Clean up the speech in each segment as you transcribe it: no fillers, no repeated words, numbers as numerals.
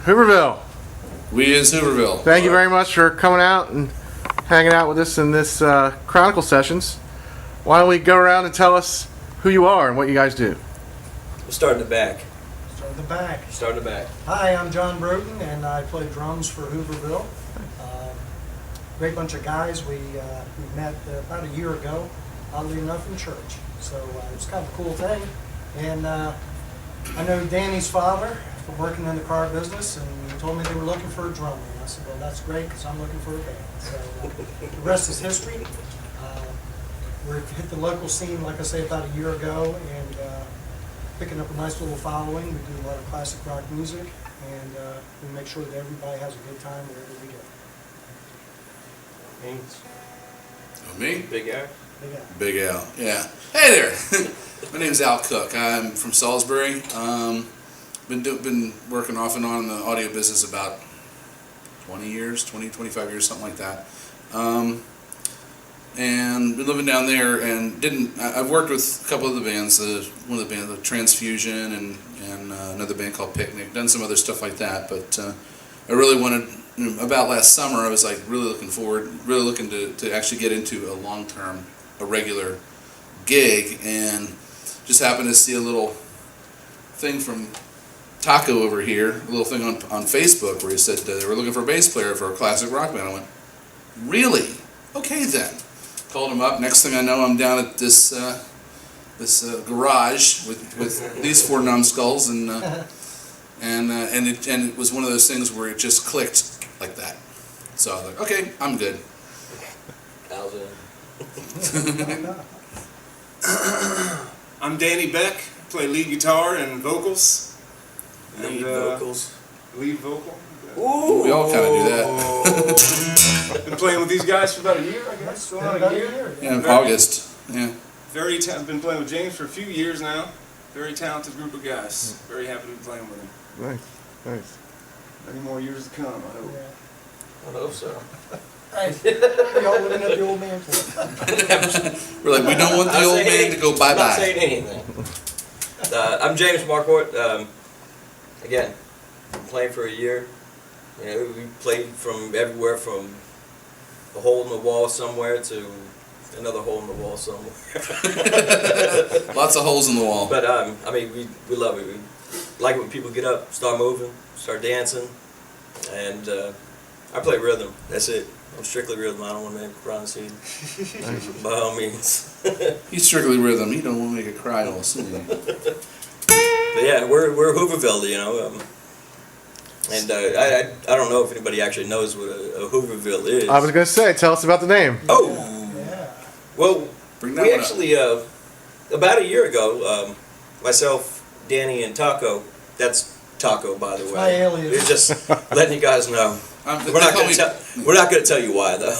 Hooverville. We is Hooverville. Thank you very much for coming out and hanging out with us in this Chronicle Sessions. Why don't we go around and tell us who you are and what you guys do? We'll start in the back. Start in the back. Start in the back. Hi, I'm John Broughton, and I play drums for Hooverville. Great bunch of guys. We met about a year ago, oddly enough, in church. So it was kind of a cool thing. And I know Danny's father from working in the car business, and he told me they were looking for a drummer. And I said, well, that's great, because I'm looking for a band. So the rest is history. We've hit the local scene, like I say, about a year ago, and picking up a nice little following. We do a lot of classic rock music, and we make sure that everybody has a good time wherever we go. Me? Big Al. Big Al, yeah. Hey there. My name's Al Cook. I'm from Salisbury. Been working off and on in the audio business about 20 years, 25 years, something like that. And been living down there, and I've worked with a couple of the bands, one of the bands, the Transfusion, and another band called Picnic, done some other stuff like that, but I really wanted, about last summer, I was like really looking to actually get into a regular gig, and just happened to see a little thing from Taco over here, a little thing on Facebook where he said they were looking for a bass player for a classic rock band. I went, really? Okay then. Called him up. Next thing I know, I'm down at this garage with these four numbskulls, and it was one of those things where it just clicked like that. So I was like, okay, I'm good. Al's in. I'm Danny Beck. Play lead guitar and vocals. Lead vocals. Lead vocal. Ooh. We all kind of do that. Been playing with these guys for about a year, I guess. Going on About a year. Yeah, in August. Yeah. Been playing with James for a few years now. Very talented group of guys. Very happy to be playing with him. Nice. Many more years to come, I hope. I hope so. We all living at the old man club. We're like, we don't want the old man to go I'm not bye-bye. saying anything. I'm James Marquardt. Again, playing for a year. You know, we played from everywhere from a hole in the wall somewhere to another hole in the wall somewhere. Lots of holes in the wall. But I mean, we love it. We like it when people get up, start moving, start dancing, and I play rhythm. That's it. I'm strictly rhythm. I don't want to make a crime scene. By all means. He's strictly rhythm. He don't want to make it cry all singing. But yeah, we're Hooverville, you know. And I don't know if anybody actually knows what a Hooverville is. I was going to say, tell us about the name. Oh, Yeah. well, Bring that we one actually about a year ago, myself, Danny, and Taco. That's Taco, by the way. My alias. We're just letting you guys know. We're not going to tell you why, though.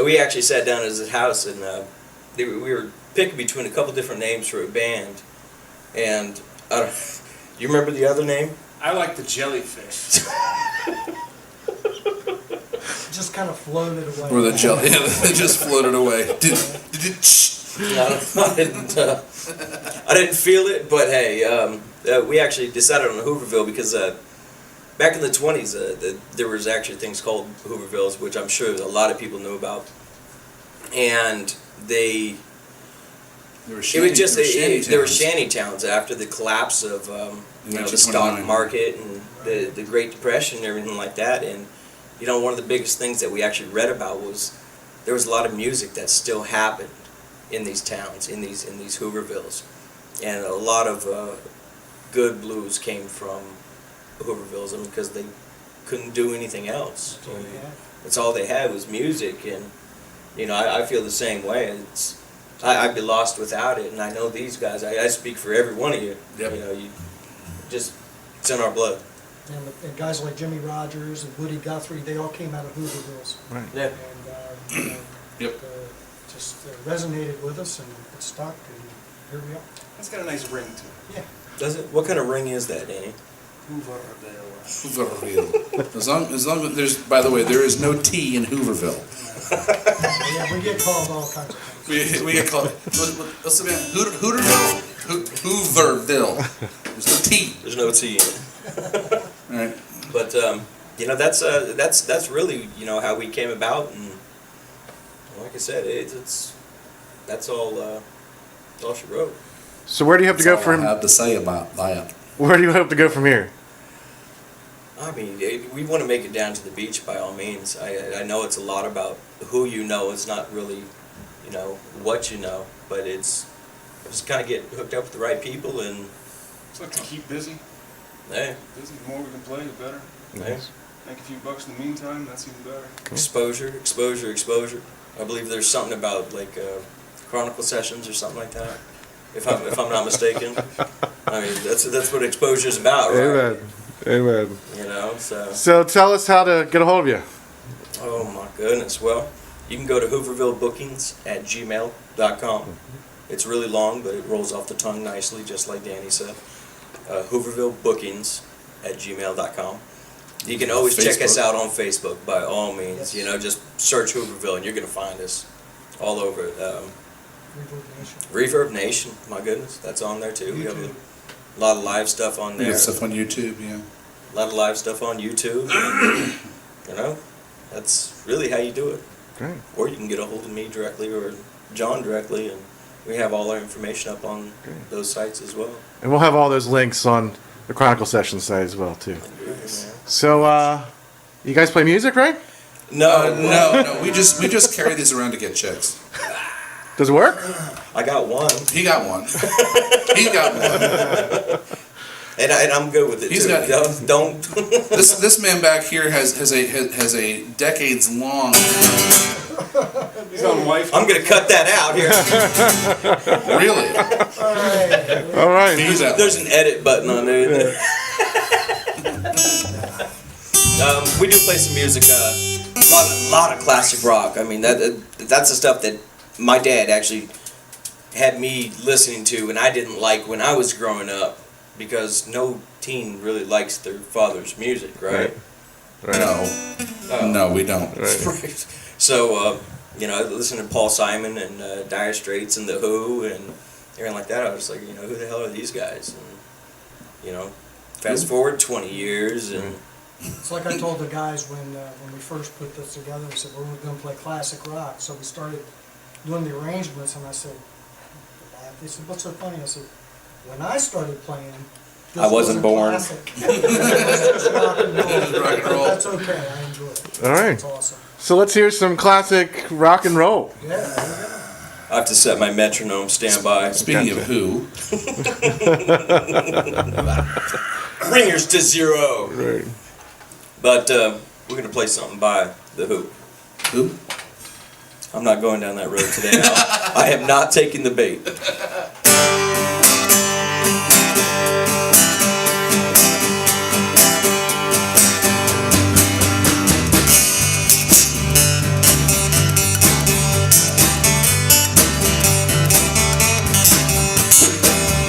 We actually sat down at his house, and we were picking between a couple different names for a band. And you remember the other name? I like the jellyfish. Just kind of floated away. Or the jelly. Yeah, it just floated away. I didn't feel it, but hey, we actually decided on Hooverville because back in the 20s, there was actually things called Hoovervilles, which I'm sure a lot of people knew about, and they were shanty towns after the collapse of the stock market and the Great Depression and everything like that. And you know, one of the biggest things that we actually read about was there was a lot of music that still happened in these towns, in these Hoovervilles, and a lot of good blues came from Hoovervilles, because they couldn't do anything else. That's all they had was music, and you know, I feel the same way. I'd be lost without it, and I know these guys. I speak for every one of you. Yep. You know, it's in our blood. And guys like Jimmy Rogers and Woody Guthrie, they all came out of Hoovervilles. Right. Yeah. And Yep. just resonated with us, and it stuck, and here we are. It's got a nice ring to it. Yeah. Does it? What kind of ring is that, Danny? Hooverville. As long as there's, by the way, there is no T in Hooverville. Yeah, we get called all kinds of things. We get called. What's the band? Hooverville. Hooverville. There's no T. There's no T in it. Right. But you know, that's really, you know, how we came about, and like I said, that's all she wrote. So where do you have to go That's all I from? have to say about that. Where do you hope to go from here? I mean, we want to make it down to the beach by all means. I know it's a lot about who you know. It's not really, you know, what you know, but it's just kind of get hooked up with the right people, and It's like to keep busy. hey, Busy. The more we can play, the better. hey, Make a few bucks in the meantime. That's even better. exposure. I believe there's something about like Chronicle Sessions or something like that. If I'm not mistaken. I mean, that's what exposure is about, right? Amen. You know, so. So tell us how to get a hold of you. Oh my goodness. Well, you can go to hoovervillebookings@gmail.com. It's really long, but it rolls off the tongue nicely, just like Danny said. hoovervillebookings@gmail.com. You can always check us Facebook. out on Facebook by all means. Yes. You know, just search Hooverville and you're going to find us all over. Reverb Nation. Reverb Nation, my goodness, that's on there too. We have YouTube. a lot of live stuff on We there. got stuff on YouTube, yeah. A lot of live stuff on YouTube. And, you know, that's really how you do it. Great. Or you can get a hold of me directly or John directly, and we have all our information up on those sites as well. And we'll have all those links on the Chronicle Sessions site as well too. So you guys play music, right? No, No. We just carry these around to get checks. Does it work? I got one, He got one. He got one. and I'm good with it He's too. got- Don't. This man back here has a decades long. He's on wife. I'm gonna cut that out here. Really. All right. All right. He's that There's an edit button on there. We do play some music. Lot of classic rock. I mean, that's the stuff that my dad actually had me listening to, and I didn't like when I was growing up, because no teen really likes their father's music, right? No. No, we don't. Right. So, you know, I listened to Paul Simon and Dire Straits and The Who and everything like that. I was like, you know, who the hell are these guys? And, you know, fast forward 20 years and... It's like I told the guys when we first put this together. I said, well, we're going to play classic rock. So we started doing the arrangements, and I said, they said, what's so funny? I said, when I started playing, this I wasn't born. classic. It was rock and roll. Rock and roll. But that's okay. I enjoy it. All right. It's awesome. So let's hear some classic rock and roll. Yeah, there you go. I have to set my metronome standby. Speaking of who, Ringers to zero. Right. But we're going to play something by The Who. who? I'm not going down that road today. I am not taking the bait.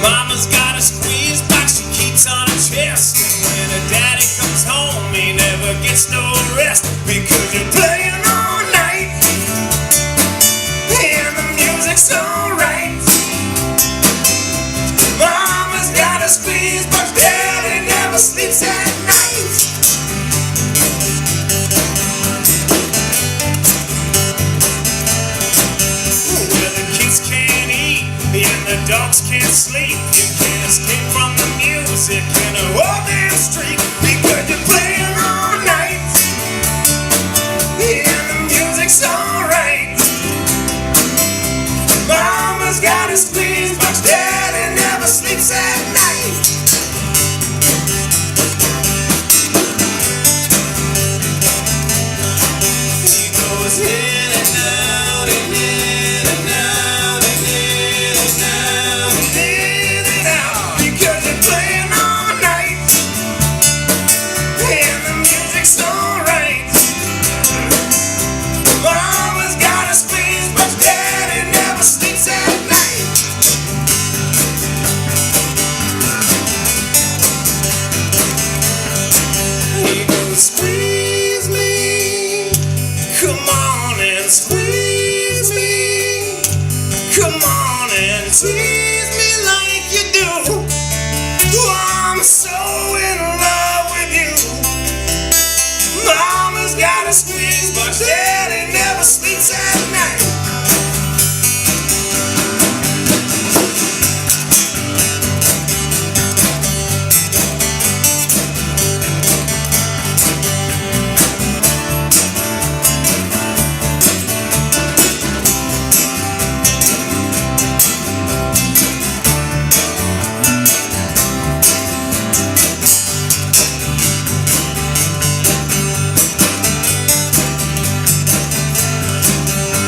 Mama's got a squeeze box she keeps on her chest, and when her daddy comes home he never gets no rest, because you're playing all night and the music's alright. Mama's got a squeeze box, daddy never sleeps at night. Well, the kids can't eat and the dogs can't sleep. You can't escape from the music in a old damn street, because you're playing all night and the music's alright. Mama's got a squeeze box, daddy never sleeps at night. He goes in and out and in and out and in and out and in and out, because you're playing all night and the music's alright. Mama's got a squeeze box, daddy never sleeps at night. He goes, squeeze me, come on and squeeze me, come on and tease me like you do. Oh, I'm so in love but daddy never sleeps at night.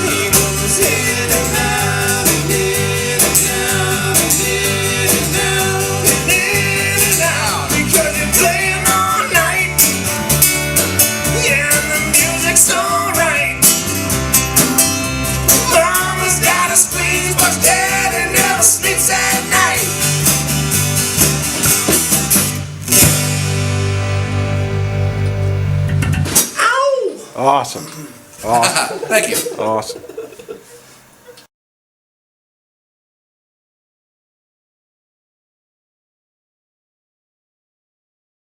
He goes in and out and in and out and in and out and in and out because you're playing all night. Yeah, and the music's alright. Mama's got a squeeze, but daddy never sleeps at night. Ow! Awesome. Awesome. Thank you. Awesome.